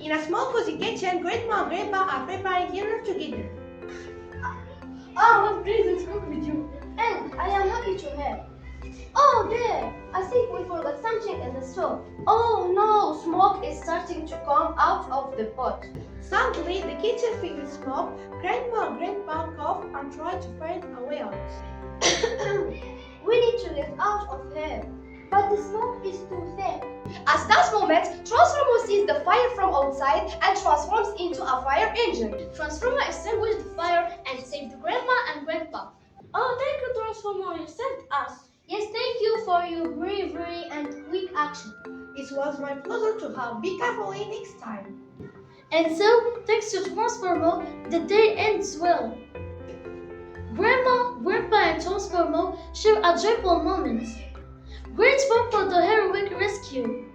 In a small cozy kitchen, Grandma and Grandpa are preparing dinner together. Oh, I'm pleased to cook with you, and I am happy to help. Oh, there! I think we forgot something in the stove. Oh no, smoke is starting to come out of the pot. Suddenly, the kitchen filled with smoke. Grandma and Grandpa coughed and tried to find a way out. We need to get out of here, but the smoke is too thick. At that moment, Transformo sees the fire from outside and transforms into a fire engine. Transformo extinguished the fire and saved Grandma and Grandpa. Oh, thank you, Transformo, you saved us. Yes, thank you for your bravery and quick action. It was my pleasure to help. Be careful next time. And so, thanks to Transformo, the day ends well. Grandma, Grandpa, and Transformo share a joyful moment. Grateful for the heroic rescue.